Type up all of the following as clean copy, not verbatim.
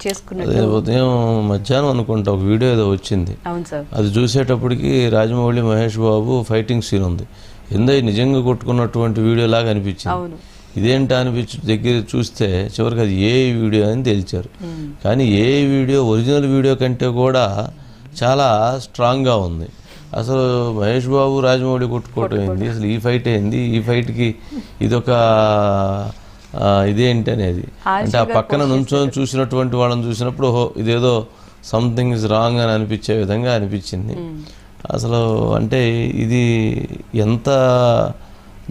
చేసుకున్నట్టు ఉదయం మధ్యాహ్నం అనుకుంటా ఒక వీడియో ఏదో వచ్చింది. అవును సార్. అది చూసేటప్పటికి రాజమౌళి మహేష్ బాబు ఫైటింగ్ సీన్ ఉంది. ఎందో నిజంగా కొట్టుకున్నటువంటి వీడియో లాగా అనిపించింది. అవును. ఇదేంటా అనిపించి దగ్గర చూస్తే చివరికి అది ఏ వీడియో అని తేల్చారు. కానీ ఏ వీడియో ఒరిజినల్ వీడియో కంటే కూడా చాలా స్ట్రాంగ్గా ఉంది. అసలు మహేష్ బాబు రాజమౌళి కొట్టుకోవటం ఏంది, అసలు ఈ ఫైట్ ఏంది, ఈ ఫైట్కి ఇదొక ఇదేంటి అనేది. అంటే ఆ పక్కన నుంచొని చూసినటువంటి వాళ్ళని చూసినప్పుడు ఓహో ఇదేదో సంథింగ్ ఇస్ రాంగ్ అని అనిపించే విధంగా అనిపించింది. అసలు అంటే ఇది ఎంత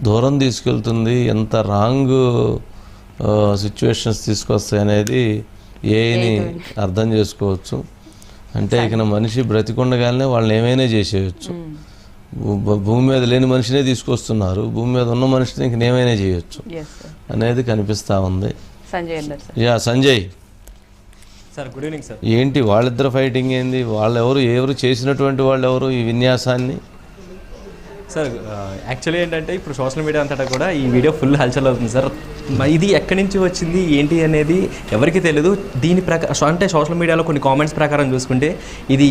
దూరం తీసుకెళ్తుంది, ఎంత రాంగ్ సిచ్యువేషన్స్ తీసుకొస్తాయి అనేది ఏని అర్థం చేసుకోవచ్చు. అంటే ఇక మనిషి బ్రతికుండగానే వాళ్ళని ఏమైనా చేసేయచ్చు. భూమి మీద లేని మనిషినే తీసుకొస్తున్నారు, భూమి మీద ఉన్న మనిషిని ఇంక ఏమైనా చేయొచ్చు అనేది కనిపిస్తూ ఉంది. Yeah Sanjay sir, good evening sir. ఏంటి వాళ్ళిద్దరు ఫైటింగ్ ఏంది, ఎవరు చేసినటువంటి వాళ్ళు ఎవరు ఈ విన్యాసాన్ని? సార్ యాక్చువల్లీ ఏంటంటే ఇప్పుడు సోషల్ మీడియా అంతటా కూడా ఈ వీడియో ఫుల్ హల్చల్ అవుతుంది సార్. ఇది ఎక్కడి నుంచి వచ్చింది ఏంటి అనేది ఎవరికి తెలియదు. దీని ప్రకారం అంటే సోషల్ మీడియాలో కొన్ని కామెంట్స్ ప్రకారం చూసుకుంటే ఇది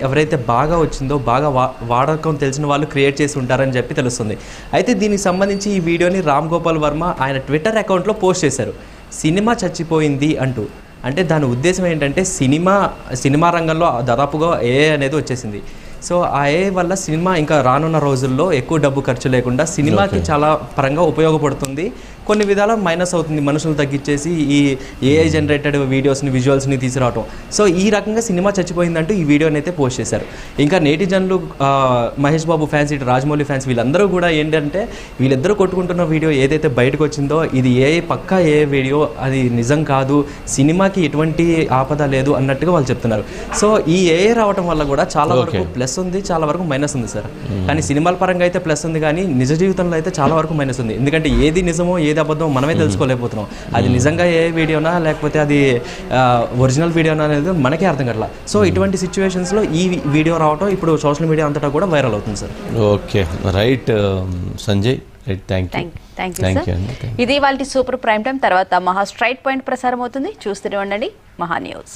ఎవరైతే బాగా వచ్చిందో బాగా వాడకం తెలిసిన వాళ్ళు క్రియేట్ చేసి ఉంటారని చెప్పి తెలుస్తుంది. అయితే దీనికి సంబంధించి ఈ వీడియోని రామ్ గోపాల్ వర్మ ఆయన ట్విట్టర్ అకౌంట్లో పోస్ట్ చేశారు, సినిమా చచ్చిపోయింది అంటూ. అంటే దాని ఉద్దేశం ఏంటంటే సినిమా రంగంలో దాదాపుగా ఏఐ అనేది వచ్చేసింది. సో ఆ ఏఐ వల్ల సినిమా ఇంకా రానున్న రోజుల్లో ఎక్కువ డబ్బు ఖర్చు లేకుండా సినిమాకి చాలా పరంగా ఉపయోగపడుతుంది. కొన్ని విధాల మైనస్ అవుతుంది, మనుషులు తగ్గించేసి ఈ ఏఐ జనరేటెడ్ వీడియోస్ని విజువల్స్ని తీసుకురావటం. సో ఈ రకంగా సినిమా చచ్చిపోయిందంటూ ఈ వీడియోని అయితే పోస్ట్ చేశారు. ఇంకా నేటిజన్లు మహేష్ బాబు ఫ్యాన్స్, ఇటు రాజమౌళి ఫ్యాన్స్ వీళ్ళందరూ కూడా ఏంటంటే వీళ్ళిద్దరూ కొట్టుకుంటున్న వీడియో ఏదైతే బయటకు వచ్చిందో ఇది ఏఐ పక్కా ఏఐ వీడియో, అది నిజం కాదు, సినిమాకి ఎటువంటి ఆపద లేదు అన్నట్టుగా వాళ్ళు చెప్తున్నారు. సో ఈ ఏఐ రావటం వల్ల కూడా చాలా వరకు ప్లస్ ఉంది, చాలా వరకు మైనస్ ఉంది సార్. కానీ సినిమాల పరంగా అయితే ప్లస్ ఉంది, కానీ నిజ జీవితంలో అయితే చాలా వరకు మైనస్ ఉంది. ఎందుకంటే ఏది నిజమో ఏది అబద్ధం మనమే తెలుసుకోలేకపోతున్నాం. అది నిజంగా ఏ వీడియోనా లేకపోతే అది ఒరిజినల్ వీడియోనా అనేది మనకే అర్థం కావట్లా. సో ఇటువంటి సిచ్యువేషన్స్లో ఈ వీడియో రావటం ఇప్పుడు సోషల్ మీడియా అంతటా కూడా వైరల్ అవుతుంది sir. Okay right Sanjay, thank you. ఇది వాళ్ళ సూపర్ ప్రైమ్ టైం. తర్వాత మహా స్ట్రైట్ పాయింట్ ప్రసారం అవుతుంది, చూస్తూనే ఉండండి మహా న్యూస్.